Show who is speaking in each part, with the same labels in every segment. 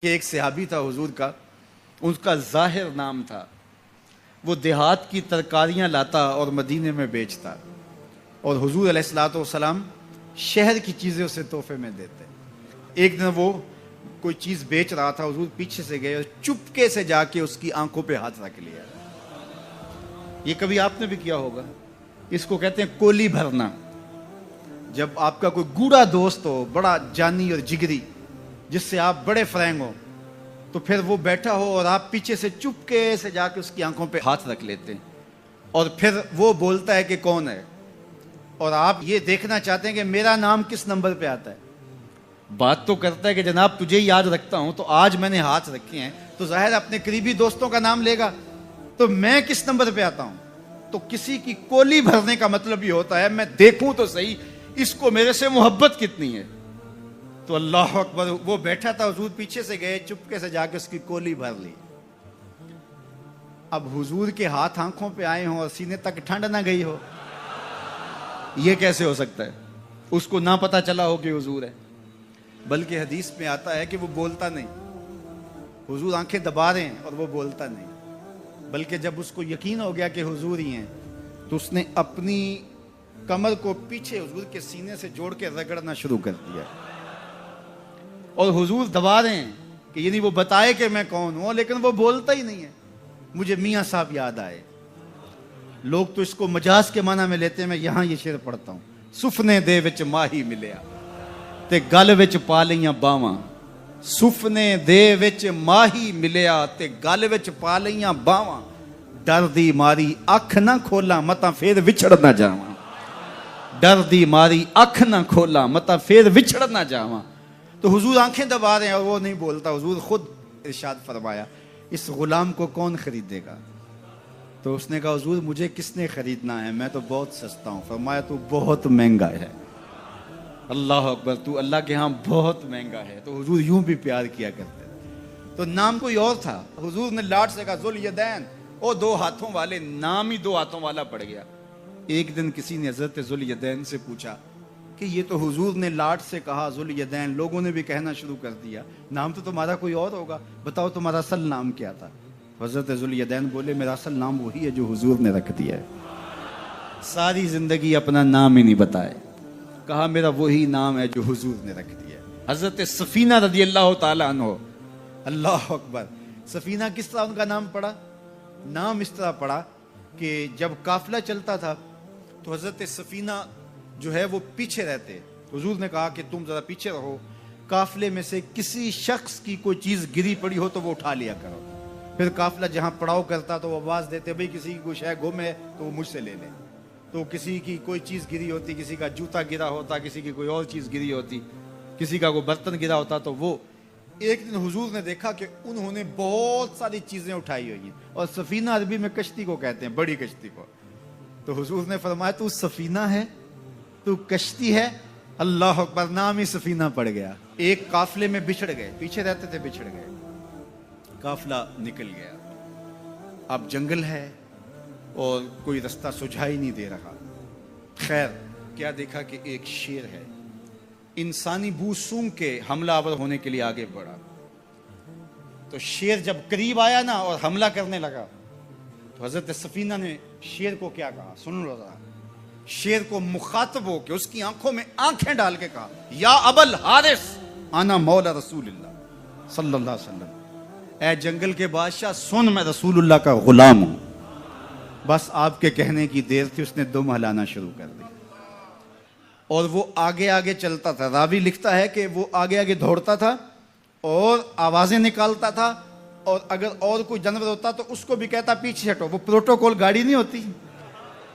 Speaker 1: کہ ایک صحابی تھا حضور کا، اس کا ظاہر نام تھا، وہ دیہات کی ترکاریاں لاتا اور مدینے میں بیچتا، اور حضور علیہ الصلوۃ والسلام شہر کی چیزیں اسے تحفے میں دیتے۔ ایک دن وہ کوئی چیز بیچ رہا تھا، حضور پیچھے سے گئے اور چپکے سے جا کے اس کی آنکھوں پہ ہاتھ رکھ لیا۔ یہ کبھی آپ نے بھی کیا ہوگا، اس کو کہتے ہیں کولی بھرنا۔ جب آپ کا کوئی گوڑا دوست ہو، بڑا جانی اور جگری، جس سے آپ بڑے فرینگ ہو، تو پھر وہ بیٹھا ہو اور آپ پیچھے سے چپکے سے جا کے اس کی آنکھوں پہ ہاتھ رکھ لیتے ہیں، اور پھر وہ بولتا ہے کہ کون ہے، اور آپ یہ دیکھنا چاہتے ہیں کہ میرا نام کس نمبر پہ آتا ہے۔ بات تو کرتا ہے کہ جناب تجھے یاد رکھتا ہوں، تو آج میں نے ہاتھ رکھے ہیں تو ظاہر اپنے قریبی دوستوں کا نام لے گا، تو میں کس نمبر پہ آتا ہوں۔ تو کسی کی کولی بھرنے کا مطلب یہ ہوتا ہے میں دیکھوں تو صحیح اس کو میرے سے محبت کتنی ہے۔ تو اللہ اکبر، وہ بیٹھا تھا، حضور پیچھے سے گئے، چپکے سے جا کے اس کی کولی بھر لی۔ اب حضور کے ہاتھ آنکھوں پہ آئے ہوں اور سینے تک ٹھنڈ نہ گئی ہو، یہ کیسے ہو سکتا ہے؟ اس کو نہ پتا چلا ہو کہ حضور ہے، بلکہ حدیث میں آتا ہے کہ وہ بولتا نہیں، حضور آنکھیں دبا رہے ہیں اور وہ بولتا نہیں، بلکہ جب اس کو یقین ہو گیا کہ حضور ہی ہیں تو اس نے اپنی کمر کو پیچھے حضور کے سینے سے جوڑ کے رگڑنا شروع کر دیا، اور حضور دبا رہے ہیں کہ یعنی وہ بتائے کہ میں کون ہوں، لیکن وہ بولتا ہی نہیں ہے۔ مجھے میاں صاحب یاد آئے، لوگ تو اس کو مجاز کے معنی میں لیتے ہیں، میں یہاں یہ شعر پڑھتا ہوں۔ سفنے دے وچ ماہی ملیا تے گل وچ پا لیاں باواں، سفنے دے وچ ماہی ملیا تے گل وچ پا لیاں باواں، ڈر دی ماری اکھ نہ کھولاں متاں پھر وچھڑ نہ جاواں، ڈر دی ماری اکھ نہ کھولاں متاں پھر وچھڑ نہ جاواں۔ تو حضور آنکھیں دبا رہے ہیں اور وہ نہیں بولتا۔ حضور خود ارشاد فرمایا اس غلام کو کون خریدے گا؟ تو اس نے کہا حضور مجھے کس نے خریدنا ہے، میں تو بہت سستا ہوں۔ فرمایا تو بہت مہنگا ہے۔ اللہ اکبر، تو اللہ کے ہاں بہت مہنگا ہے۔ تو حضور یوں بھی پیار کیا کرتے تھے۔ تو نام کوئی اور تھا، حضور نے لاٹ سے کہا ذوالیدین، او دو ہاتھوں والے، نام ہی دو ہاتھوں والا پڑ گیا۔ ایک دن کسی نے حضرت ذوالیدین سے پوچھا کہ یہ تو حضور نے لاٹ سے کہا ذوالیدین، لوگوں نے بھی کہنا شروع کر دیا، نام تو تمہارا کوئی اور ہوگا، بتاؤ تمہارا اصل نام کیا تھا؟ حضرت ذوالیدین بولے میرا اصل نام وہی ہے جو حضور نے رکھ دیا ہے۔ ساری زندگی اپنا نام ہی نہیں بتائے، کہا میرا وہی نام ہے جو حضور نے رکھ دیا ہے۔ حضرت سفینہ رضی اللہ تعالی عنہ، اللہ اکبر، سفینہ کس طرح ان کا نام پڑا؟ نام اس طرح پڑا کہ جب قافلہ چلتا تھا تو حضرت سفینہ جو ہے وہ پیچھے رہتے، حضور نے کہا کہ تم ذرا پیچھے رہو، قافلے میں سے کسی شخص کی کوئی چیز گری پڑی ہو تو وہ اٹھا لیا کرو۔ پھر قافلہ جہاں پڑاؤ کرتا تو وہ آواز دیتے بھئی کسی کی کوئی شے گم ہے تو وہ مجھ سے لے لے۔ تو کسی کی کوئی چیز گری ہوتی، کسی کا جوتا گرا ہوتا، کسی کی کوئی اور چیز گری ہوتی، کسی کا کوئی برتن گرا ہوتا، تو وہ ایک دن حضور نے دیکھا کہ انہوں نے بہت ساری چیزیں اٹھائی ہوئی ہیں، اور سفینہ عربی میں کشتی کو کہتے ہیں، بڑی کشتی کو۔ تو حضور نے فرمایا تو سفینہ ہے، تو کشتی ہے؟ اللہ اکبر، نام ہی سفینہ پڑ گیا۔ ایک قافلے میں بچھڑ گئے، پیچھے رہتے تھے، بچھڑ گئے، قافلہ نکل گیا، اب جنگل ہے اور کوئی رستہ سجھائی نہیں دے رہا۔ خیر کیا دیکھا کہ ایک شیر ہے، انسانی بو سونگ کے حملہ آور ہونے کے لیے آگے بڑھا۔ تو شیر جب قریب آیا نا اور حملہ کرنے لگا تو حضرت سفینہ نے شیر کو کیا کہا، سن لو ذرا۔ شیر کو مخاطب ہو کے اس کی آنکھوں میں آنکھیں ڈال کے کہا یا ابل حارث انا مولا رسول اللہ صلی اللہ علیہ وسلم، اے جنگل کے بادشاہ سن، میں رسول اللہ کا غلام ہوں۔ بس آپ کے کہنے کی دیر تھی، اس نے دم ہلانا شروع کر دی، اور وہ آگے آگے چلتا تھا۔ راوی لکھتا ہے کہ وہ آگے آگے دوڑتا تھا اور آوازیں نکالتا تھا، اور اگر اور کوئی جانور ہوتا تو اس کو بھی کہتا پیچھے ہٹو۔ وہ پروٹوکول گاڑی نہیں ہوتی،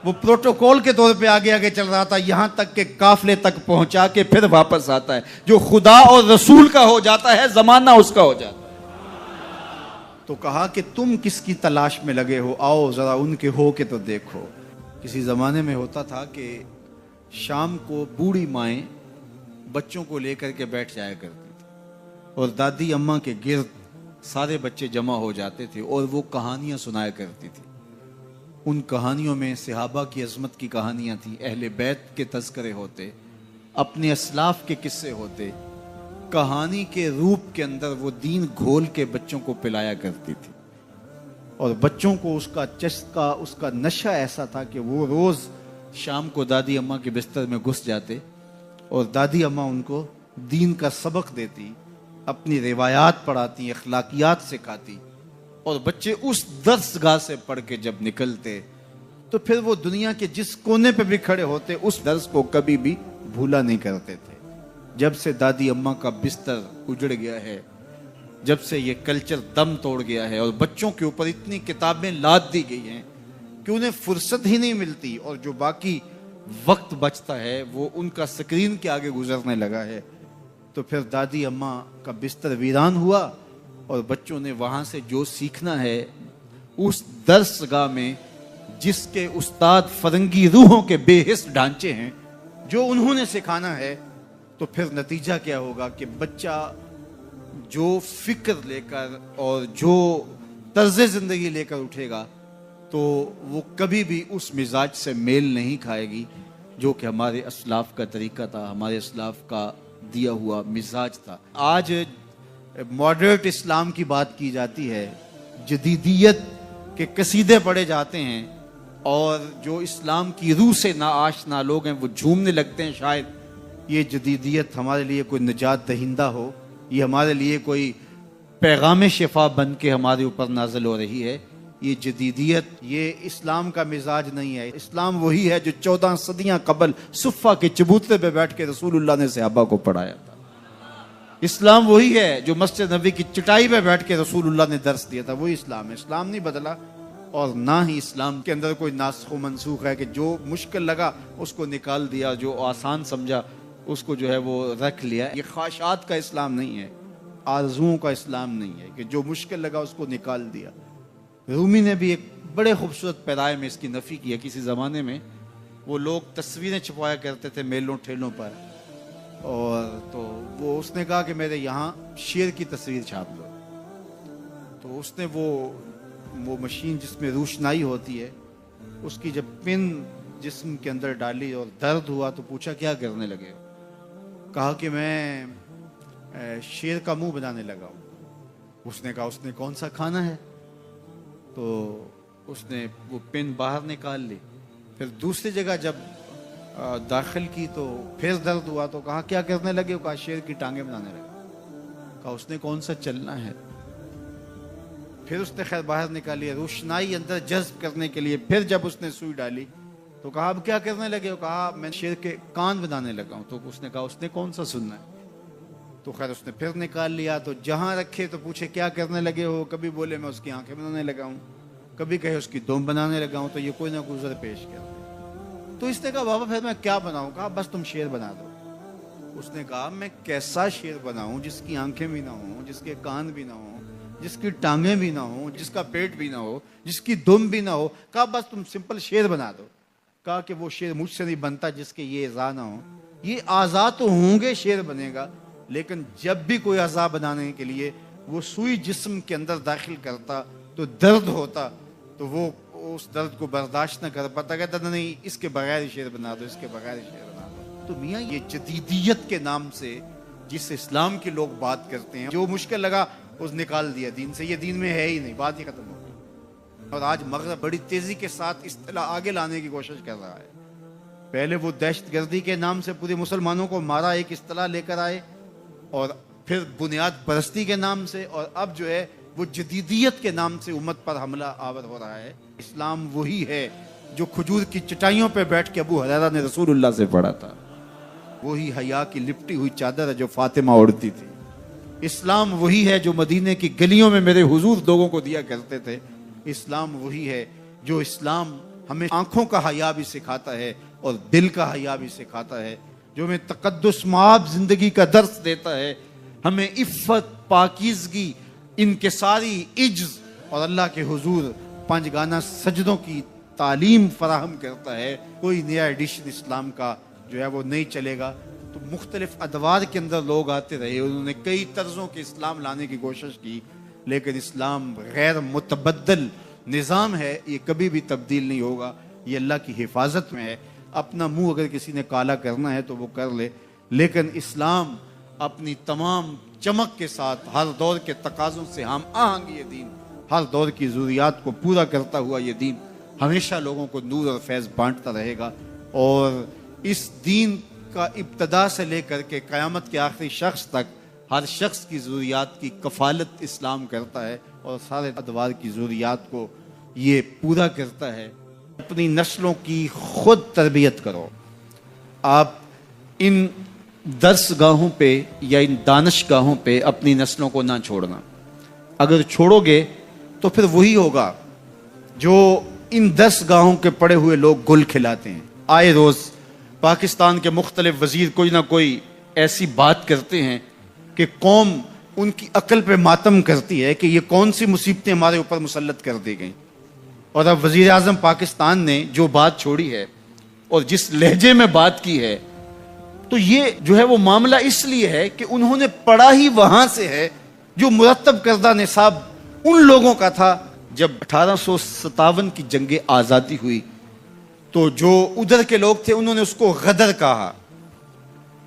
Speaker 1: وہ پروٹوکول کے طور پہ آگے آگے چل رہا تھا، یہاں تک کہ قافلے تک پہنچا کے پھر واپس آتا ہے۔ جو خدا اور رسول کا ہو جاتا ہے زمانہ اس کا ہو جاتا ہے۔ تو کہا کہ تم کس کی تلاش میں لگے ہو، آؤ ذرا ان کے ہو کے تو دیکھو۔ کسی زمانے میں ہوتا تھا کہ شام کو بوڑھی مائیں بچوں کو لے کر کے بیٹھ جایا کرتی تھی، اور دادی اماں کے گرد سارے بچے جمع ہو جاتے تھے اور وہ کہانیاں سنایا کرتی تھی۔ ان کہانیوں میں صحابہ کی عظمت کی کہانیاں تھیں، اہل بیت کے تذکرے ہوتے، اپنے اسلاف کے قصے ہوتے، کہانی کے روپ کے اندر وہ دین گھول کے بچوں کو پلایا کرتی تھی، اور بچوں کو اس کا چسکا، اس کا نشہ ایسا تھا کہ وہ روز شام کو دادی اماں کے بستر میں گھس جاتے اور دادی اماں ان کو دین کا سبق دیتی، اپنی روایات پڑھاتی، اخلاقیات سکھاتی، اور بچے اس درس گاہ سے پڑھ کے جب نکلتے تو پھر وہ دنیا کے جس کونے پہ بھی کھڑے ہوتے اس درس کو کبھی بھی بھولا نہیں کرتے تھے۔ جب سے دادی اماں کا بستر اجڑ گیا ہے، جب سے یہ کلچر دم توڑ گیا ہے اور بچوں کے اوپر اتنی کتابیں لاد دی گئی ہیں کہ انہیں فرصت ہی نہیں ملتی، اور جو باقی وقت بچتا ہے وہ ان کا سکرین کے آگے گزرنے لگا ہے، تو پھر دادی اماں کا بستر ویران ہوا اور بچوں نے وہاں سے جو سیکھنا ہے اس درس گاہ میں جس کے استاد فرنگی روحوں کے بے حس ڈھانچے ہیں، جو انہوں نے سکھانا ہے، تو پھر نتیجہ کیا ہوگا کہ بچہ جو فکر لے کر اور جو طرز زندگی لے کر اٹھے گا تو وہ کبھی بھی اس مزاج سے میل نہیں کھائے گی جو کہ ہمارے اسلاف کا طریقہ تھا، ہمارے اسلاف کا دیا ہوا مزاج تھا۔ آج ماڈرٹ اسلام کی بات کی جاتی ہے، جدیدیت کے قصیدے پڑھے جاتے ہیں، اور جو اسلام کی روح سے ناآشنا لوگ ہیں وہ جھومنے لگتے ہیں شاید یہ جدیدیت ہمارے لیے کوئی نجات دہندہ ہو، یہ ہمارے لیے کوئی پیغام شفا بن کے ہمارے اوپر نازل ہو رہی ہے۔ یہ جدیدیت، یہ اسلام کا مزاج نہیں ہے۔ اسلام وہی ہے جو 14 صدیاں قبل صفہ کے چبوترے پہ بیٹھ کے رسول اللہ نے صحابہ کو پڑھایا تھا۔ اسلام وہی ہے جو مسجد نبوی کی چٹائی پہ بیٹھ کے رسول اللہ نے درس دیا تھا، وہی اسلام ہے۔ اسلام نہیں بدلا، اور نہ ہی اسلام کے اندر کوئی ناسخ و منسوخ ہے کہ جو مشکل لگا اس کو نکال دیا، جو آسان سمجھا اس کو جو ہے وہ رکھ لیا۔ یہ خواہشات کا اسلام نہیں ہے، آرزوؤں کا اسلام نہیں ہے کہ جو مشکل لگا اس کو نکال دیا۔ رومی نے بھی ایک بڑے خوبصورت پیرائے میں اس کی نفی کی ہے۔ کسی زمانے میں وہ لوگ تصویریں چھپوایا کرتے تھے میلوں ٹھیلوں پر، اور تو وہ اس نے کہا کہ میرے یہاں شیر کی تصویر چھاپ دو، تو اس نے وہ مشین جس میں روشنائی ہوتی ہے اس کی جب پن جسم کے اندر ڈالی اور درد ہوا تو پوچھا کیا کرنے لگے؟ کہا کہ میں شیر کا منہ بنانے لگا ہوں۔ اس نے کہا اس نے کون سا کھانا ہے؟ تو اس نے وہ پن باہر نکال لی، پھر دوسری جگہ جب داخل کی تو پھر درد ہوا تو کہا کیا کرنے لگے؟ کہا شیر کی ٹانگیں بنانے لگا۔ کہا اس نے کون سا چلنا ہے؟ پھر اس نے خیر باہر نکالی، روشنائی اندر جذب کرنے کے لیے پھر جب اس نے سوئی ڈالی تو کہا اب کیا کرنے لگے ہو؟ کہا میں شیر کے کان بنانے لگا ہوں۔ تو اس نے کہا اس نے کون سا سننا ہے؟ تو خیر اس نے پھر نکال لیا، تو جہاں رکھے تو پوچھے کیا کرنے لگے ہو؟ کبھی بولے میں اس کی آنکھیں بنانے لگا ہوں، کبھی کہے اس کی دم بنانے لگا ہوں، تو یہ کوئی نہ کوئی عذر پیش کر دے۔ تو اس نے کہا بابا پھر میں کیا بناؤں؟ کہا بس تم شیر بنا دو۔ اس نے کہا میں کیسا شیر بناؤں جس کی آنکھیں بھی نہ ہوں، جس کے کان بھی نہ ہوں، جس کی ٹانگیں بھی نہ ہوں، جس کا پیٹ بھی نہ ہو، جس کی دم بھی نہ ہو؟ کہا بس تم سمپل شیر بنا دو۔ کہا کہ وہ شیر مجھ سے نہیں بنتا جس کے یہ اعضاء نہ ہوں۔ یہ اعضاء تو ہوں گے شیر بنے گا، لیکن جب بھی کوئی اعضاء بنانے کے لیے وہ سوئی جسم کے اندر داخل کرتا تو درد ہوتا، تو وہ اس درد کو برداشت نہ کر پاتا، کہتا نہیں اس کے بغیر شیر بنا دو، اس کے بغیر شیر بنا دو۔ تو میاں یہ جدیدیت کے نام سے جس اسلام کے لوگ بات کرتے ہیں، جو مشکل لگا اس نکال دیا دین سے، یہ دین میں ہے ہی نہیں، بات ہی ختم ہو گئی۔ اور آج مغرب بڑی تیزی کے ساتھ اصطلاح آگے لانے کی کوشش کر رہا ہے۔ پہلے وہ دہشت گردی کے نام سے پورے مسلمانوں کو مارا، ایک اصطلاح لے کر آئے، اور پھر بنیاد پرستی کے نام سے، اور اب جو ہے وہ جدیدیت کے نام سے امت پر حملہ آور ہو رہا ہے۔ اسلام وہی ہے جو کھجور کی چٹائیوں پہ بیٹھ کے ابو ہریرہ نے رسول اللہ سے پڑھا تھا، وہی حیا کی لپٹی ہوئی چادر ہے جو فاطمہ اوڑھتی تھی۔ اسلام وہی ہے جو مدینے کی گلیوں میں میرے حضور لوگوں کو دیا کرتے تھے۔ اسلام وہی ہے جو اسلام ہمیں آنکھوں کا حیا بھی سکھاتا ہے اور دل کا حیا بھی سکھاتا ہے، جو ہمیں تقدس مآب زندگی کا درس دیتا ہے، ہمیں عفت، پاکیزگی، انکساری، عجز اور اللہ کے حضور پنج گانا سجدوں کی تعلیم فراہم کرتا ہے۔ کوئی نیا ایڈیشن اسلام کا جو ہے وہ نہیں چلے گا۔ تو مختلف ادوار کے اندر لوگ آتے رہے، انہوں نے کئی طرزوں کے اسلام لانے کی کوشش کی، لیکن اسلام غیر متبدل نظام ہے، یہ کبھی بھی تبدیل نہیں ہوگا، یہ اللہ کی حفاظت میں ہے۔ اپنا منہ اگر کسی نے کالا کرنا ہے تو وہ کر لے، لیکن اسلام اپنی تمام چمک کے ساتھ ہر دور کے تقاضوں سے ہم آہنگ یہ دین، ہر دور کی ضروریات کو پورا کرتا ہوا یہ دین ہمیشہ لوگوں کو نور اور فیض بانٹتا رہے گا، اور اس دین کا ابتدا سے لے کر کے قیامت کے آخری شخص تک ہر شخص کی ضروریات کی کفالت اسلام کرتا ہے اور سارے ادوار کی ضروریات کو یہ پورا کرتا ہے۔ اپنی نسلوں کی خود تربیت کرو۔ آپ ان درس گاہوں پہ یا ان دانش گاہوں پہ اپنی نسلوں کو نہ چھوڑنا، اگر چھوڑو گے تو پھر وہی ہوگا جو ان درس گاہوں کے پڑے ہوئے لوگ گل کھلاتے ہیں۔ آئے روز پاکستان کے مختلف وزیر کوئی نہ کوئی ایسی بات کرتے ہیں کہ قوم ان کی عقل پہ ماتم کرتی ہے کہ یہ کون سی مصیبتیں ہمارے اوپر مسلط کر دی گئیں۔ اور اب وزیر اعظم پاکستان نے جو بات چھوڑی ہے اور جس لہجے میں بات کی ہے، تو یہ جو ہے وہ معاملہ اس لیے ہے کہ انہوں نے پڑھا ہی وہاں سے ہے جو مرتب کردہ نصاب ان لوگوں کا تھا جب 1857 کی جنگ آزادی ہوئی، تو جو ادھر کے لوگ تھے انہوں نے اس کو غدر کہا،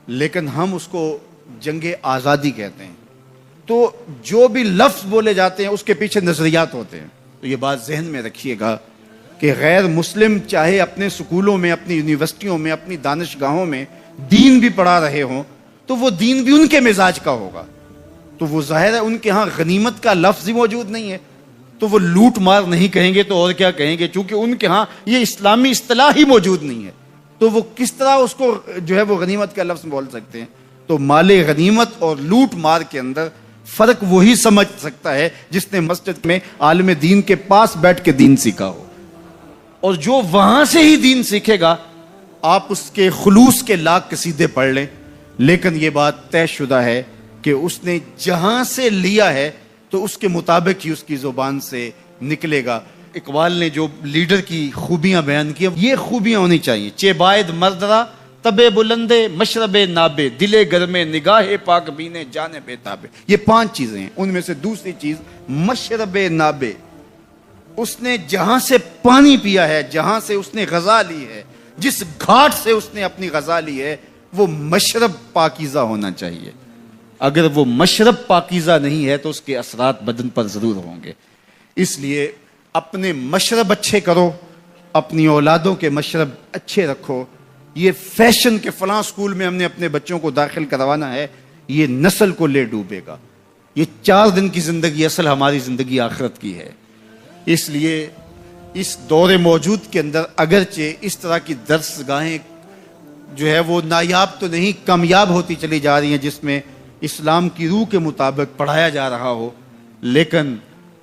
Speaker 1: لیکن ہم اس کو جنگ آزادی کہتے ہیں۔ تو جو بھی لفظ بولے جاتے ہیں اس کے پیچھے نظریات ہوتے ہیں، تو یہ بات ذہن میں رکھیے گا کہ غیر مسلم چاہے اپنے سکولوں میں، اپنی یونیورسٹیوں میں، اپنی دانشگاہوں میں دین بھی پڑھا رہے ہوں تو وہ دین بھی ان کے مزاج کا ہوگا، تو وہ ظاہر ہے ان کے ہاں غنیمت کا لفظ ہی موجود نہیں ہے، تو وہ لوٹ مار نہیں کہیں گے تو اور کیا کہیں گے، چونکہ ان کے ہاں یہ اسلامی اصطلاح ہی موجود نہیں ہے، تو وہ کس طرح اس کو جو ہے وہ غنیمت کا لفظ بول سکتے ہیں۔ تو مال غنیمت اور لوٹ مار کے اندر فرق وہی سمجھ سکتا ہے جس نے مسجد میں عالم دین کے پاس بیٹھ کے دین سیکھا ہو، اور جو وہاں سے ہی دین سیکھے گا آپ اس کے خلوص کے لاکھ قصیدے پڑھ لیں، لیکن یہ بات طے شدہ ہے کہ اس نے جہاں سے لیا ہے تو اس کے مطابق ہی اس کی زبان سے نکلے گا۔ اقبال نے جو لیڈر کی خوبیاں بیان کی، یہ خوبیاں ہونی چاہیے: چے باید مردرا تبے بلندے مشرب نابے دلے گرمے نگاہ پاک بینے جانے بے تابے، یہ 5 چیزیں ہیں۔ ان میں سے دوسری چیز مشرب نابے، اس نے جہاں سے پانی پیا ہے، جہاں سے اس نے غذا لی ہے، جس گھاٹ سے اس نے اپنی غذا لی ہے، وہ مشرب پاکیزہ ہونا چاہیے۔ اگر وہ مشرب پاکیزہ نہیں ہے تو اس کے اثرات بدن پر ضرور ہوں گے۔ اس لیے اپنے مشرب اچھے کرو، اپنی اولادوں کے مشرب اچھے رکھو۔ یہ فیشن کے فلاں سکول میں ہم نے اپنے بچوں کو داخل کروانا ہے، یہ نسل کو لے ڈوبے گا۔ یہ 4 دن کی زندگی اصل ہماری زندگی آخرت کی ہے۔ اس لیے اس دور موجود کے اندر اگرچہ اس طرح کی درس گاہیں جو ہے وہ نایاب تو نہیں، کامیاب ہوتی چلی جا رہی ہیں، جس میں اسلام کی روح کے مطابق پڑھایا جا رہا ہو، لیکن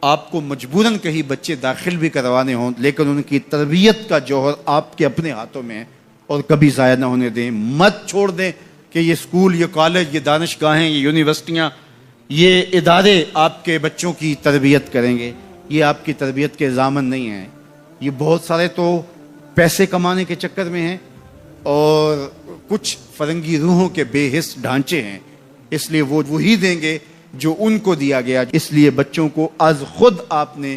Speaker 1: آپ کو مجبوراً کہیں بچے داخل بھی کروانے ہوں، لیکن ان کی تربیت کا جوہر آپ کے اپنے ہاتھوں میں ہے، اور کبھی ضائع نہ ہونے دیں۔ مت چھوڑ دیں کہ یہ سکول، یہ کالج، یہ دانشگاہیں، یہ یونیورسٹیاں، یہ ادارے آپ کے بچوں کی تربیت کریں گے۔ یہ آپ کی تربیت کے ضامن نہیں ہیں۔ یہ بہت سارے تو پیسے کمانے کے چکر میں ہیں، اور کچھ فرنگی روحوں کے بے حس ڈھانچے ہیں، اس لیے وہ وہی دیں گے جو ان کو دیا گیا۔ اس لیے بچوں کو از خود آپ نے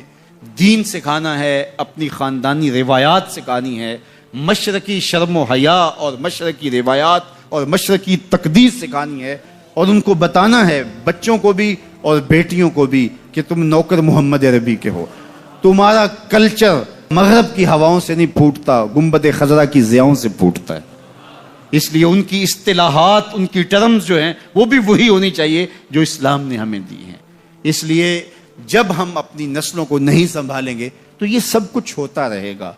Speaker 1: دین سکھانا ہے، اپنی خاندانی روایات سکھانی ہے، مشرقی شرم و حیا اور مشرقی روایات اور مشرقی تقدیس سکھانی ہے، اور ان کو بتانا ہے، بچوں کو بھی اور بیٹیوں کو بھی، کہ تم نوکر محمد عربی کے ہو، تمہارا کلچر مغرب کی ہواؤں سے نہیں پھوٹتا، گنبد خضرا کی ضیاؤں سے پھوٹتا ہے۔ اس لیے ان کی اصطلاحات، ان کی ٹرمز جو ہیں وہ بھی وہی ہونی چاہیے جو اسلام نے ہمیں دی ہیں۔ اس لیے جب ہم اپنی نسلوں کو نہیں سنبھالیں گے تو یہ سب کچھ ہوتا رہے گا۔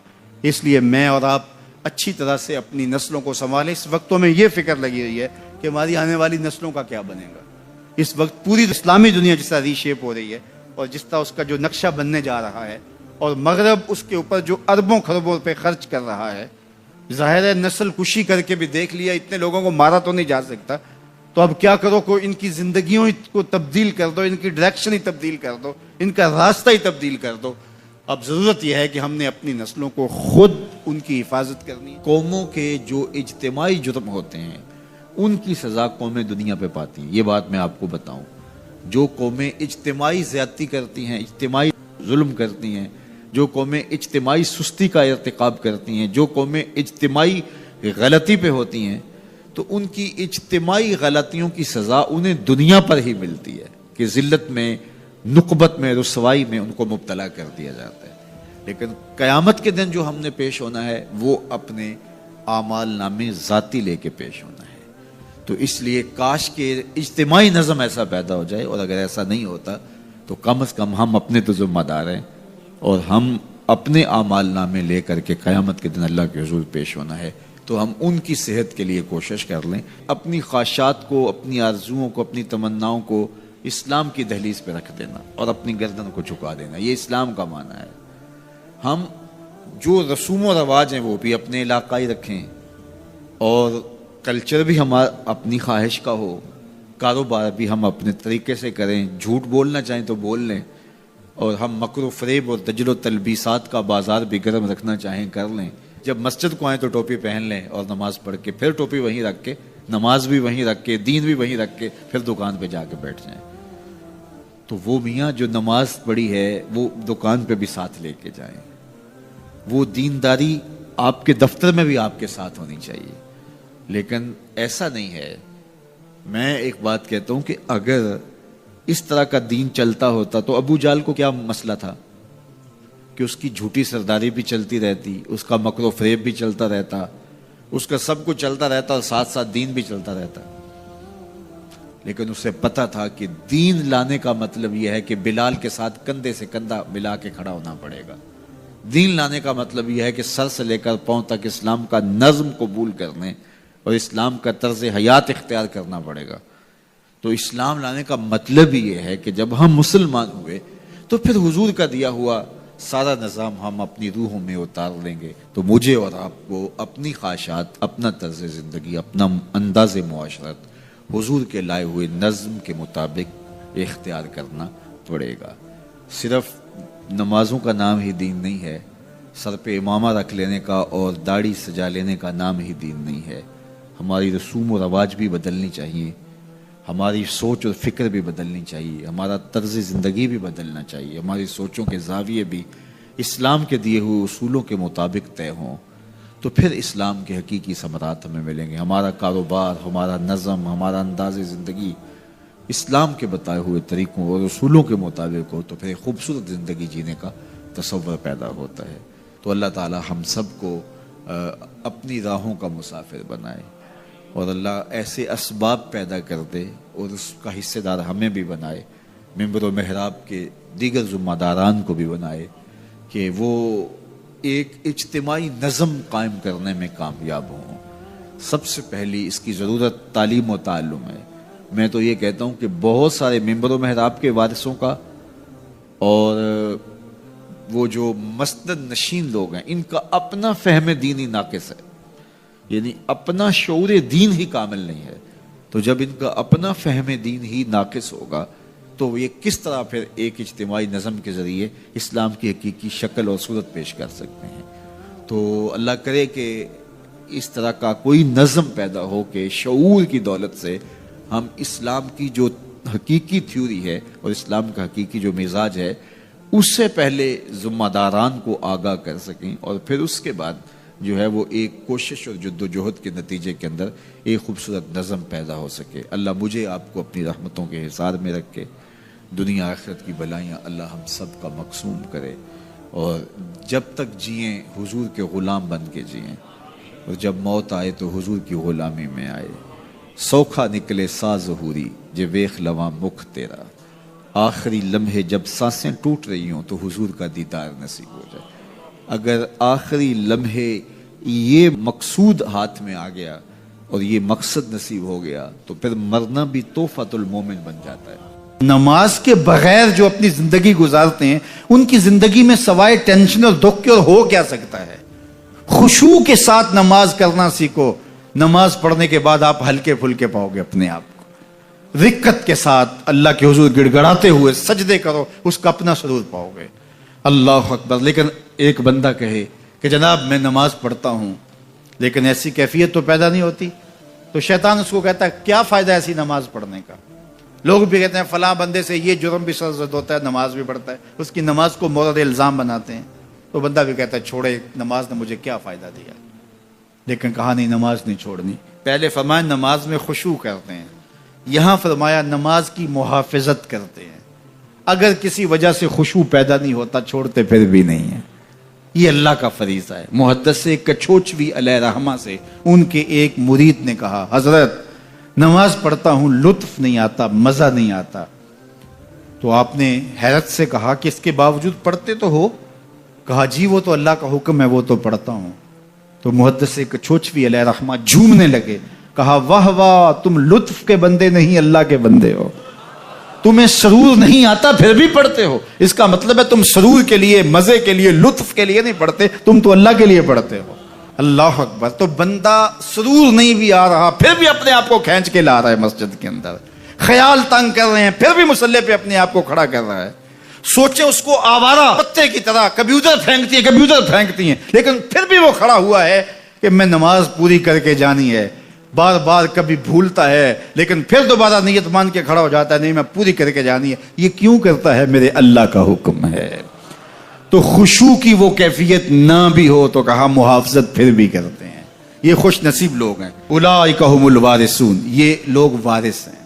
Speaker 1: اس لیے میں اور آپ اچھی طرح سے اپنی نسلوں کو سنبھالیں۔ اس وقتوں میں یہ فکر لگی رہی ہے کہ ہماری آنے والی نسلوں کا کیا بنے گا۔ اس وقت پوری اسلامی دنیا جس طرح ری شیپ ہو رہی ہے، اور جس طرح اس کا جو نقشہ بننے جا رہا ہے، اور مغرب اس کے اوپر جو اربوں خربوں پہ خرچ کر رہا ہے، ظاہر ہے نسل کشی کر کے بھی دیکھ لیا، اتنے لوگوں کو مارا تو نہیں جا سکتا، تو اب کیا کرو، کو ان کی زندگیوں کو تبدیل کر دو، ان کی ڈائریکشن ہی تبدیل کر دو، ان کا راستہ ہی تبدیل کر دو۔ اب ضرورت یہ ہے کہ ہم نے اپنی نسلوں کو خود ان کی حفاظت کرنی ہے۔ قوموں کے جو اجتماعی جرم ہوتے ہیں ان کی سزا قومیں دنیا پہ پاتی ہیں، یہ بات میں آپ کو بتاؤں۔ جو قومیں اجتماعی زیادتی کرتی ہیں، اجتماعی ظلم کرتی ہیں، جو قومیں اجتماعی سستی کا ارتکاب کرتی ہیں، جو قومیں اجتماعی غلطی پہ ہوتی ہیں،
Speaker 2: تو ان کی اجتماعی غلطیوں کی سزا انہیں دنیا پر ہی ملتی ہے کہ ذلت میں، نقبت میں، رسوائی میں ان کو مبتلا کر دیا جاتا ہے. لیکن قیامت کے دن جو ہم نے پیش ہونا ہے وہ اپنے اعمال نامے ذاتی لے کے پیش ہونا ہے. تو اس لیے کاش کہ اجتماعی نظم ایسا پیدا ہو جائے، اور اگر ایسا نہیں ہوتا تو کم از کم ہم اپنے تو ذمہ دار ہیں، اور ہم اپنے اعمال نامے لے کر کے قیامت کے دن اللہ کے حضور پیش ہونا ہے. تو ہم ان کی صحت کے لیے کوشش کر لیں، اپنی خواہشات کو، اپنی آرزوؤں کو، اپنی تمناؤں کو اسلام کی دہلیز پہ رکھ دینا اور اپنی گردن کو جھکا دینا. یہ اسلام کا معنی ہے. ہم جو رسوم و رواج ہیں وہ بھی اپنے علاقائی رکھیں، اور کلچر بھی ہمارا اپنی خواہش کا ہو، کاروبار بھی ہم اپنے طریقے سے کریں، جھوٹ بولنا چاہیں تو بول لیں، اور ہم مکر و فریب اور دجل و تلبیسات کا بازار بھی گرم رکھنا چاہیں کر لیں. جب مسجد کو آئیں تو ٹوپی پہن لیں اور نماز پڑھ کے پھر ٹوپی وہیں رکھ کے، نماز بھی وہیں رکھ کے، دین بھی وہیں رکھ کے پھر دکان پہ جا کے بیٹھ جائیں. تو وہ میاں جو نماز پڑھی ہے وہ دکان پہ بھی ساتھ لے کے جائیں. وہ دینداری آپ کے دفتر میں بھی آپ کے ساتھ ہونی چاہیے. لیکن ایسا نہیں ہے. میں ایک بات کہتا ہوں کہ اگر اس طرح کا دین چلتا ہوتا تو ابو جہل کو کیا مسئلہ تھا کہ اس کی جھوٹی سرداری بھی چلتی رہتی، اس کا مکر و فریب بھی چلتا رہتا، اس کا سب کچھ چلتا رہتا اور ساتھ ساتھ دین بھی چلتا رہتا. لیکن اسے پتا تھا کہ دین لانے کا مطلب یہ ہے کہ بلال کے ساتھ کندھے سے کندھا ملا کے کھڑا ہونا پڑے گا. دین لانے کا مطلب یہ ہے کہ سر سے لے کر پاؤں تک اسلام کا نظم قبول کرنے اور اسلام کا طرز حیات اختیار کرنا پڑے گا. تو اسلام لانے کا مطلب یہ ہے کہ جب ہم مسلمان ہوئے تو پھر حضور کا دیا ہوا سارا نظام ہم اپنی روحوں میں اتار لیں گے. تو مجھے اور آپ کو اپنی خواہشات، اپنا طرز زندگی، اپنا انداز معاشرت حضور کے لائے ہوئے نظم کے مطابق اختیار کرنا پڑے گا. صرف نمازوں کا نام ہی دین نہیں ہے، سر پہ امامہ رکھ لینے کا اور داڑھی سجا لینے کا نام ہی دین نہیں ہے. ہماری رسوم و رواج بھی بدلنی چاہیے، ہماری سوچ اور فکر بھی بدلنی چاہیے، ہمارا طرز زندگی بھی بدلنا چاہیے، ہماری سوچوں کے زاویے بھی اسلام کے دیے ہوئے اصولوں کے مطابق طے ہوں. تو پھر اسلام کے حقیقی ثمرات ہمیں ملیں گے. ہمارا کاروبار، ہمارا نظم، ہمارا انداز زندگی اسلام کے بتائے ہوئے طریقوں اور اصولوں کے مطابق ہو تو پھر ایک خوبصورت زندگی جینے کا تصور پیدا ہوتا ہے. تو اللہ تعالی ہم سب کو اپنی راہوں کا مسافر بنائے، اور اللہ ایسے اسباب پیدا کر دے اور اس کا حصہ دار ہمیں بھی بنائے، ممبر و محراب کے دیگر ذمہ داران کو بھی بنائے کہ وہ ایک اجتماعی نظم قائم کرنے میں کامیاب ہوں. سب سے پہلی اس کی ضرورت تعلیم و تعلم ہے. میں تو یہ کہتا ہوں کہ بہت سارے ممبر و محراب کے وارثوں کا اور وہ جو مسند نشین لوگ ہیں ان کا اپنا فہم دینی ناقص ہے، یعنی اپنا شعور دین ہی کامل نہیں ہے. تو جب ان کا اپنا فہم دین ہی ناقص ہوگا تو یہ کس طرح پھر ایک اجتماعی نظم کے ذریعے اسلام کی حقیقی شکل اور صورت پیش کر سکتے ہیں. تو اللہ کرے کہ اس طرح کا کوئی نظم پیدا ہو کہ شعور کی دولت سے ہم اسلام کی جو حقیقی تھیوری ہے اور اسلام کا حقیقی جو مزاج ہے اس سے پہلے ذمہ داران کو آگاہ کر سکیں، اور پھر اس کے بعد جو ہے وہ ایک کوشش اور جد و جہد کے نتیجے کے اندر ایک خوبصورت نظم پیدا ہو سکے. اللہ مجھے آپ کو اپنی رحمتوں کے حصار میں رکھ کے دنیا آخرت کی بلائیاں اللہ ہم سب کا مقسوم کرے، اور جب تک جئیں حضور کے غلام بن کے جئیں، اور جب موت آئے تو حضور کی غلامی میں آئے. سوکھا نکلے سا ظہوری جے ویخ لواں مکھ تیرا، آخری لمحے جب سانسیں ٹوٹ رہی ہوں تو حضور کا دیدار نصیب ہو جائے. اگر آخری لمحے یہ مقصود ہاتھ میں آ گیا اور یہ مقصد نصیب ہو گیا تو پھر مرنا بھی تحفۃ المومن بن جاتا ہے.
Speaker 1: نماز کے بغیر جو اپنی زندگی گزارتے ہیں ان کی زندگی میں سوائے ٹینشن اور دکھ کے اور ہو کیا سکتا ہے. خشوع کے ساتھ نماز کرنا سیکھو. نماز پڑھنے کے بعد آپ ہلکے پھلکے پاؤ گے اپنے آپ کو. رقت کے ساتھ اللہ کے حضور گڑ گڑاتے ہوئے سجدے کرو، اس کا اپنا سرور پاؤ گے. اللہ اکبر. لیکن ایک بندہ کہے کہ جناب میں نماز پڑھتا ہوں لیکن ایسی کیفیت تو پیدا نہیں ہوتی، تو شیطان اس کو کہتا ہے کیا فائدہ ایسی نماز پڑھنے کا. لوگ بھی کہتے ہیں فلاں بندے سے یہ جرم بھی سرزد ہوتا ہے، نماز بھی پڑھتا ہے، اس کی نماز کو مورد الزام بناتے ہیں. تو بندہ بھی کہتا ہے چھوڑے، نماز نے مجھے کیا فائدہ دیا. لیکن کہا نہیں، نماز نہیں چھوڑنی. پہلے فرمایا نماز میں خشوع کرتے ہیں، یہاں فرمایا نماز کی محافظت کرتے ہیں، اگر کسی وجہ سے خشوع پیدا نہیں ہوتا چھوڑتے پھر بھی نہیں ہے، یہ اللہ کا فریضہ ہے۔ محدث کچھوچوی علیہ رحمہ سے ان کے ایک مرید نے کہا حضرت نماز پڑھتا ہوں لطف نہیں آتا، مزہ نہیں آتا، تو آپ نے حیرت سے کہا کہ اس کے باوجود پڑھتے تو ہو؟ کہا جی وہ تو اللہ کا حکم ہے، وہ تو پڑھتا ہوں۔ تو محدث کچھوچوی علیہ رحمہ جھومنے لگے، کہا واہ واہ تم لطف کے بندے نہیں اللہ کے بندے ہو، تمہیں سرور نہیں آتا پھر بھی پڑھتے ہو، اس کا مطلب ہے تم سرور کے لیے، مزے کے لیے، لطف کے لیے نہیں پڑھتے، تم تو اللہ کے لیے پڑھتے ہو۔ اللہ اکبر۔ تو بندہ سرور نہیں بھی آ رہا پھر بھی اپنے آپ کو کھینچ کے لا رہا ہے مسجد کے اندر، خیال تنگ کر رہے ہیں پھر بھی مصلی پہ اپنے آپ کو کھڑا کر رہا ہے، سوچے اس کو آوارہ پتے کی طرح کبھی ادھر پھینکتی ہیں لیکن پھر بھی وہ کھڑا ہوا ہے کہ میں نماز پوری کر کے جانی ہے، بار بار کبھی بھولتا ہے لیکن پھر دوبارہ نیت مان کے کھڑا ہو جاتا ہے، نہیں میں پوری کر کے جانی ہے۔ یہ کیوں کرتا ہے؟ میرے اللہ کا حکم ہے۔ تو خشوع کی وہ کیفیت نہ بھی ہو تو کہا محافظت پھر بھی کرتے ہیں، یہ خوش نصیب لوگ ہیں۔ اولئک هم الوارثون، یہ لوگ وارث ہیں،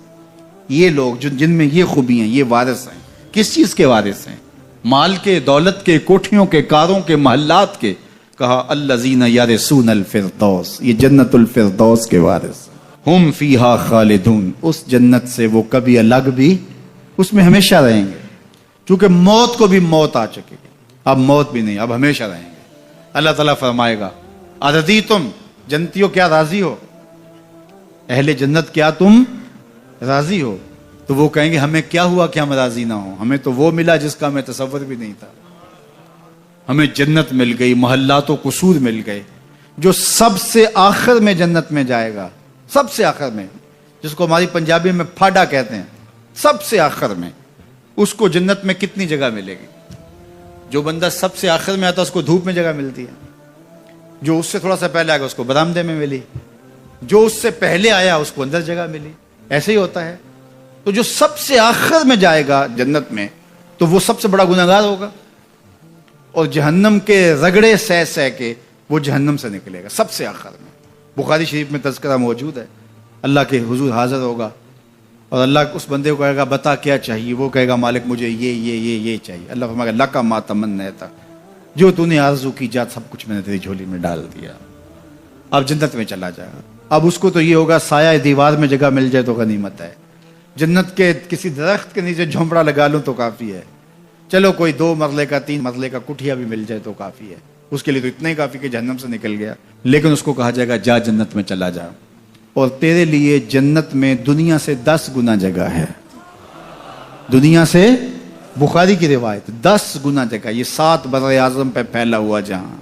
Speaker 1: یہ لوگ جن میں یہ خوبی ہیں یہ وارث ہیں۔ کس چیز کے وارث ہیں؟ مال کے، دولت کے، کوٹھیوں کے، کاروں کے، محلات کے۔ کہا الذین یرثون الفردوس، یہ جنت الفردوس کے وارث ہیں۔ ہم فیہا خالدون، اس جنت سے وہ کبھی الگ بھی اس میں ہمیشہ رہیں گے، چونکہ موت کو بھی موت آ چکے گی، اب موت بھی نہیں، اب ہمیشہ رہیں گے۔ اللہ تعالیٰ فرمائے گا اردیتم، جنتیوں کیا راضی ہو؟ اہل جنت کیا تم راضی ہو؟ تو وہ کہیں گے ہمیں کیا ہوا کہ ہم راضی نہ ہوں، ہمیں تو وہ ملا جس کا ہمیں تصور بھی نہیں تھا، ہمیں جنت مل گئی، محلات و قصور مل گئے۔ جو سب سے آخر میں جنت میں جائے گا، سب سے آخر میں، جس کو ہماری پنجابی میں پھاڑا کہتے ہیں، سب سے آخر میں، اس کو جنت میں کتنی جگہ ملے گی؟ جو بندہ سب سے آخر میں آتا ہے اس کو دھوپ میں جگہ ملتی ہے، جو اس سے تھوڑا سا پہلے آ گیا اس کو برآمدے میں ملی، جو اس سے پہلے آیا اس کو اندر جگہ ملی، ایسے ہی ہوتا ہے۔ تو جو سب سے آخر میں جائے گا جنت میں تو وہ سب سے بڑا گنہگار ہوگا، اور جہنم کے رگڑے سہ سہ کے وہ جہنم سے نکلے گا سب سے آخر میں۔ بخاری شریف میں تذکرہ موجود ہے، اللہ کے حضور حاضر ہوگا اور اللہ اس بندے کو کہے گا بتا کیا چاہیے، وہ کہے گا مالک مجھے یہ چاہیے۔ اللہ فرمائے گا لک ما تمنیت، جو تو نے آرزو کی جات سب کچھ میں نے تیری جھولی میں ڈال دیا، اب جنت میں چلا جائے گا۔ اب اس کو تو یہ ہوگا سایہ دیوار میں جگہ مل جائے تو غنیمت ہے، جنت کے کسی درخت کے نیچے جھونپڑا لگا لوں تو کافی ہے، چلو کوئی 2 مرلے کا 3 مرلے کا کٹھیا بھی مل جائے تو کافی ہے، اس کے لیے تو اتنا ہی کافی کہ جہنم سے نکل گیا۔ لیکن اس کو کہا جائے گا جا جنت میں چلا جا، اور تیرے لیے جنت میں دنیا سے 10 گنا جگہ ہے، دنیا سے، بخاری کی روایت، 10 گنا جگہ، یہ 7 بر اعظم پہ پھیلا ہوا جہاں،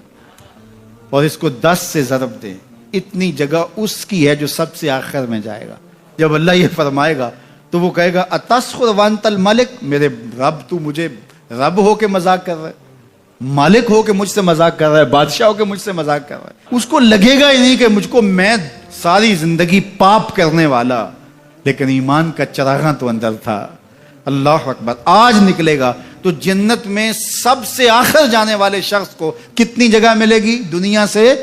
Speaker 1: اور اس کو 10 سے ضرب دے، اتنی جگہ اس کی ہے جو سب سے آخر میں جائے گا۔ جب اللہ یہ فرمائے گا تو وہ کہے گا اتسخر وانت الملک، میرے رب تو مجھے رب ہو کے مذاق کر رہا ہے، مالک ہو کے مجھ سے مذاق کر رہا ہے، بادشاہ ہو کے مجھ سے مذاق کر رہا ہے۔ اس کو لگے گا ہی نہیں کہ مجھ کو، میں ساری زندگی پاپ کرنے والا لیکن ایمان کا چراغاں تو اندر تھا۔ اللہ اکبر۔ آج نکلے گا تو جنت میں سب سے آخر جانے والے شخص کو کتنی جگہ ملے گی؟ دنیا سے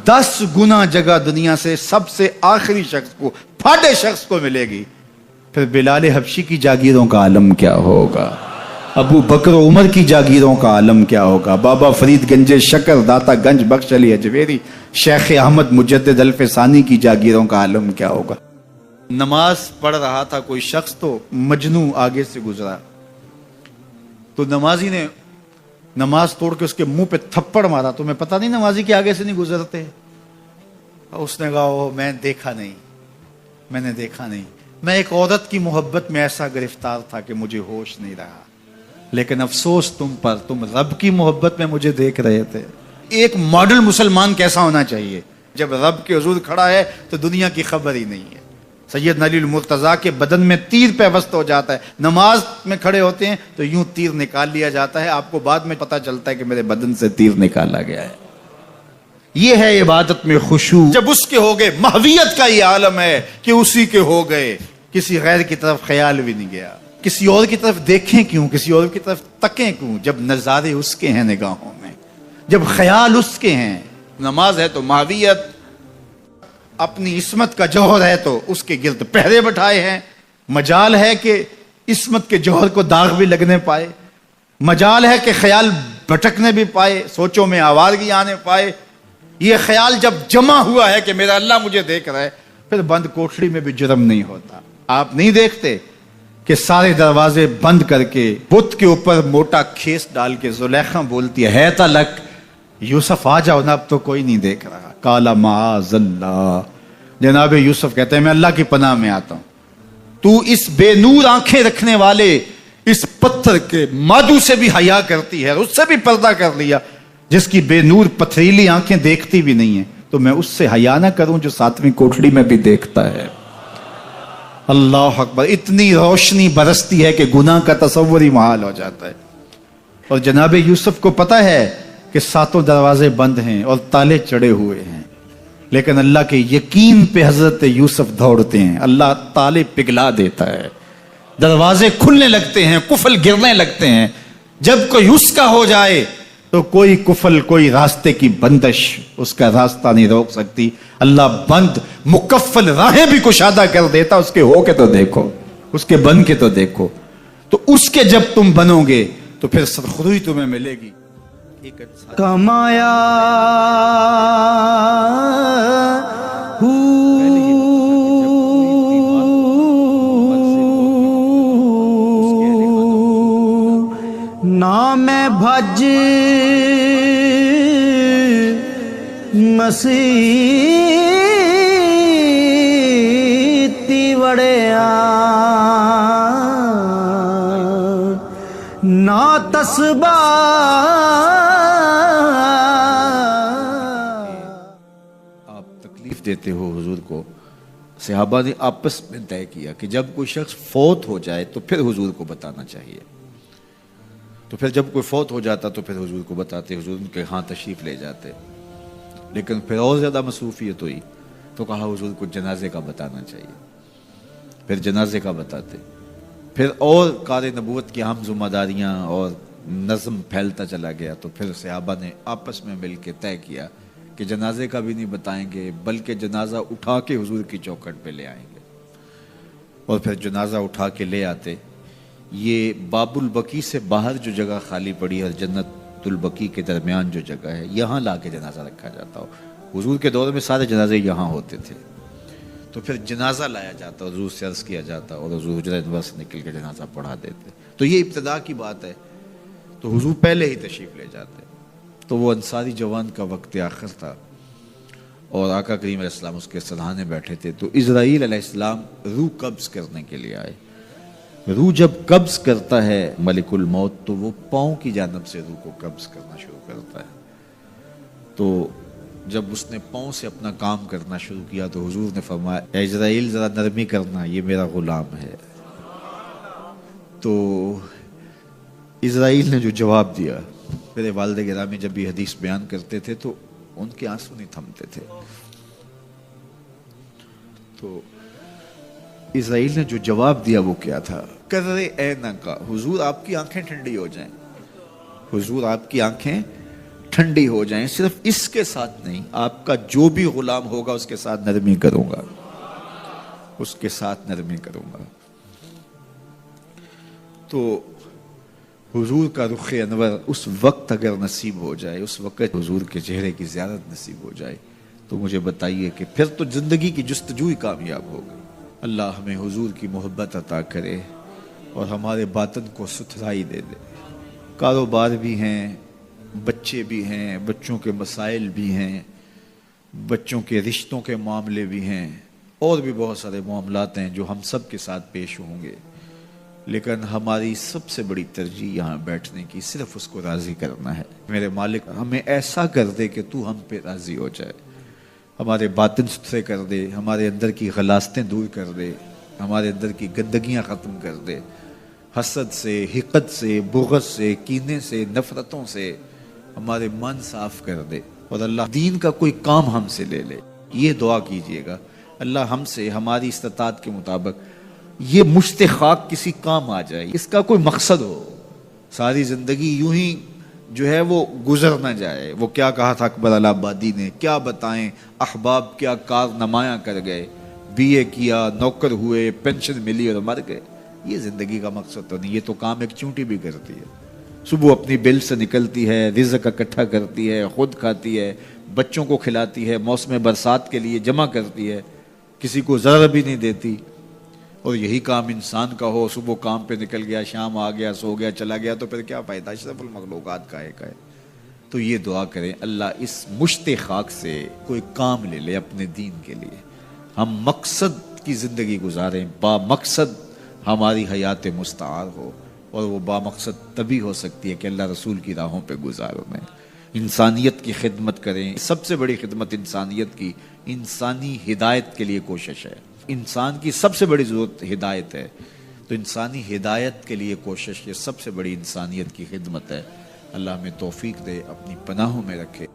Speaker 1: 10 گنا جگہ دنیا سے سب سے آخری شخص کو، پھاٹے شخص کو ملے گی۔ پھر بلال حبشی کی جاگیروں کا عالم کیا ہوگا، ابو بکر عمر کی جاگیروں کا عالم کیا ہوگا، بابا فرید گنج شکر، داتا گنج بخش علی اجویری، شیخ احمد مجدد الف ثانی کی جاگیروں کا عالم کیا ہوگا۔ نماز پڑھ رہا تھا کوئی شخص تو مجنو آگے سے گزرا، تو نمازی نے نماز توڑ کے اس کے منہ پہ تھپڑ مارا۔ تمہیں پتہ نہیں نمازی کے آگے سے نہیں گزرتے؟ اس نے کہا میں نے دیکھا نہیں، میں ایک عورت کی محبت میں ایسا گرفتار تھا کہ مجھے ہوش نہیں رہا، لیکن افسوس تم پر، تم رب کی محبت میں مجھے دیکھ رہے تھے۔ ایک ماڈل مسلمان کیسا ہونا چاہیے؟ جب رب کے حضور کھڑا ہے تو دنیا کی خبر ہی نہیں ہے۔ سیدنا علی المرتضیٰ کے بدن میں تیر پیوست ہو جاتا ہے، نماز میں کھڑے ہوتے ہیں تو یوں تیر نکال لیا جاتا ہے، آپ کو بعد میں پتا چلتا ہے کہ میرے بدن سے تیر نکالا گیا ہے۔ یہ ہے عبادت میں خشوع۔ جب اس کے ہو گئے، محویت کا یہ عالم ہے کہ اسی کے ہو گئے، کسی غیر کی طرف خیال بھی نہیں گیا، کسی اور کی طرف دیکھیں کیوں، کسی اور کی طرف تکیں کیوں، جب نظارے اس کے ہیں نگاہوں میں، جب خیال اس کے ہیں۔ نماز ہے تو محویت۔ اپنی عصمت کا جوہر ہے تو اس کے گرد پہرے بٹھائے ہیں. مجال ہے کہ عصمت کے جوہر کو داغ بھی لگنے پائے, مجال ہے کہ خیال بھٹکنے بھی پائے, سوچوں میں آوارگی آنے پائے. یہ خیال جب جمع ہوا ہے کہ میرا اللہ مجھے دیکھ رہا ہے, پھر بند کوٹڑی میں بھی جرم نہیں ہوتا. آپ نہیں دیکھتے کہ سارے دروازے بند کر کے بت کے اوپر موٹا کھیس ڈال کے زلیخا بولتی ہے تلک یوسف آ جاؤ نا, اب تو کوئی نہیں دیکھ رہا. کالا معاذ اللہ. جناب یوسف کہتے ہیں میں اللہ کی پناہ میں آتا ہوں, تو اس بے نور آنکھیں رکھنے والے اس پتھر کے مادو سے بھی حیا کرتی ہے, اس سے بھی پردہ کر لیا. جس کی بے نور پتھریلی آنکھیں دیکھتی بھی نہیں ہیں, تو میں اس سے حیا نہ کروں جو 7ویں کوٹڑی میں بھی دیکھتا ہے. اللہ اکبر. اتنی روشنی برستی ہے کہ گناہ کا تصور ہی محال ہو جاتا ہے. اور جناب یوسف کو پتا ہے کہ 7 دروازے بند ہیں اور تالے چڑھے ہوئے ہیں, لیکن اللہ کے یقین پہ حضرت یوسف دوڑتے ہیں. اللہ تالے پگھلا دیتا ہے, دروازے کھلنے لگتے ہیں, قفل گرنے لگتے ہیں. جب کوئی اس کا ہو جائے تو کوئی قفل, کوئی راستے کی بندش اس کا راستہ نہیں روک سکتی. اللہ بند مکفل راہیں بھی کشادہ کر دیتا. اس کے ہو کے تو دیکھو, اس کے بن کے تو دیکھو. تو اس کے جب تم بنو گے تو پھر سرخروئی تمہیں ملے گی.
Speaker 3: کمایا نام بھج مسیتی وڑیا نا تسبا
Speaker 2: آپ تکلیف دیتے ہو حضور کو. صحابہ نے آپس میں طے کیا کہ جب کوئی شخص فوت ہو جائے تو پھر حضور کو بتانا چاہیے. تو پھر جب کوئی فوت ہو جاتا تو پھر حضور کو بتاتے, حضور ان کے ہاں تشریف لے جاتے. لیکن پھر اور زیادہ مصروفیت ہوئی تو کہا حضور کو جنازے کا بتانا چاہیے. پھر جنازے کا بتاتے. پھر اور کار نبوت کی اہم ذمہ داریاں اور نظم پھیلتا چلا گیا. تو پھر صحابہ نے آپس میں مل کے طے کیا کہ جنازے کا بھی نہیں بتائیں گے, بلکہ جنازہ اٹھا کے حضور کی چوکھٹ پہ لے آئیں گے. اور پھر جنازہ اٹھا کے لے آتے. یہ باب البقیع سے باہر جو جگہ خالی پڑی ہے, جنت البقیع کے درمیان جو جگہ ہے, یہاں لا کے جنازہ رکھا جاتا ہو. حضور کے دور میں سارے جنازے یہاں ہوتے تھے. تو پھر جنازہ لایا جاتا, حضور سے عرض کیا جاتا اور حضور حجرہ انور سے نکل کے جنازہ پڑھا دیتے. تو یہ ابتدا کی بات ہے. تو حضور پہلے ہی تشریف لے جاتے. تو وہ انصاری جوان کا وقت آخر تھا اور آقا کریم علیہ السلام اس کے سرحانے بیٹھے تھے. تو اسرائیل علیہ السلام روح قبض کرنے کے لیے آئے. روح جب قبض کرتا ہے ملک الموت تو وہ پاؤں کی جانب سے روح کو قبض کرنا شروع کرتا ہے. تو جب اس نے پاؤں سے اپنا کام کرنا شروع کیا تو حضور نے فرمایا اے اسرائیل ذرا نرمی کرنا, یہ میرا غلام ہے. تو اسرائیل نے جو جواب دیا, میرے والد گرامی جب یہ حدیث بیان کرتے تھے تو ان کے آنسو نہیں تھمتے تھے. تو اسرائیل نے جو جواب دیا وہ کیا تھا, کرے اینا کا, حضور آپ کی آنکھیں ٹھنڈی ہو جائیں, حضور آپ کی آنکھیں ٹھنڈی ہو جائیں. صرف اس کے ساتھ نہیں, آپ کا جو بھی غلام ہوگا اس کے ساتھ نرمی کروں گا, اس کے ساتھ نرمی کروں گا. تو حضور کا رخ انور اس وقت اگر نصیب ہو جائے, اس وقت حضور کے چہرے کی زیارت نصیب ہو جائے, تو مجھے بتائیے کہ پھر تو زندگی کی جستجو ہی کامیاب ہو گئی. اللہ ہمیں حضور کی محبت عطا کرے اور ہمارے باطن کو ستھرائی دے دے. کاروبار بھی ہیں, بچے بھی ہیں, بچوں کے مسائل بھی ہیں, بچوں کے رشتوں کے معاملے بھی ہیں, اور بھی بہت سارے معاملات ہیں جو ہم سب کے ساتھ پیش ہوں گے. لیکن ہماری سب سے بڑی ترجیح یہاں بیٹھنے کی صرف اس کو راضی کرنا ہے. میرے مالک ہمیں ایسا کر دے کہ تو ہم پہ راضی ہو جائے, ہمارے باطن ستھرے کر دے, ہمارے اندر کی غلاستیں دور کر دے, ہمارے اندر کی گندگیاں ختم کر دے, حسد سے, حقد سے, بغض سے, کینے سے, نفرتوں سے ہمارے من صاف کر دے, اور اللہ دین کا کوئی کام ہم سے لے لے. یہ دعا کیجئے گا, اللہ ہم سے ہماری استطاعت کے مطابق یہ مشت خاک کسی کام آ جائے, اس کا کوئی مقصد ہو. ساری زندگی یوں ہی جو ہے وہ گزر نہ جائے. وہ کیا کہا تھا اکبر الہ آبادی نے, کیا بتائیں احباب کیا کارنمایاں کر گئے, بی اے کیا, نوکر ہوئے, پینشن ملی اور مر گئے. یہ زندگی کا مقصد تو نہیں, یہ تو کام ایک چونٹی بھی کرتی ہے. صبح اپنی بل سے نکلتی ہے, رزق اکٹھا کرتی ہے, خود کھاتی ہے, بچوں کو کھلاتی ہے, موسم برسات کے لیے جمع کرتی ہے, کسی کو ذرا بھی نہیں دیتی. اور یہی کام انسان کا ہو, صبح کام پہ نکل گیا, شام آ گیا, سو گیا, چلا گیا, تو پھر کیا فائدہ, اشرف المخلوقات کا ہے. تو یہ دعا کریں اللہ اس مشت خاک سے کوئی کام لے لے اپنے دین کے لیے, ہم مقصد کی زندگی گزاریں, با مقصد ہماری حیات مستعار ہو. اور وہ با مقصد تبھی ہو سکتی ہے کہ اللہ رسول کی راہوں پہ گزاریں, انسانیت کی خدمت کریں. سب سے بڑی خدمت انسانیت کی انسانی ہدایت کے لیے کوشش ہے. انسان کی سب سے بڑی ضرورت ہدایت ہے, تو انسانی ہدایت کے لیے کوشش یہ سب سے بڑی انسانیت کی خدمت ہے. اللہ ہمیں توفیق دے, اپنی پناہوں میں رکھے.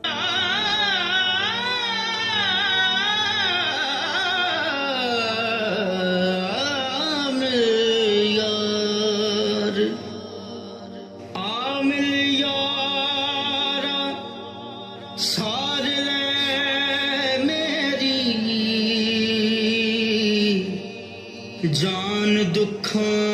Speaker 3: جان دکھاں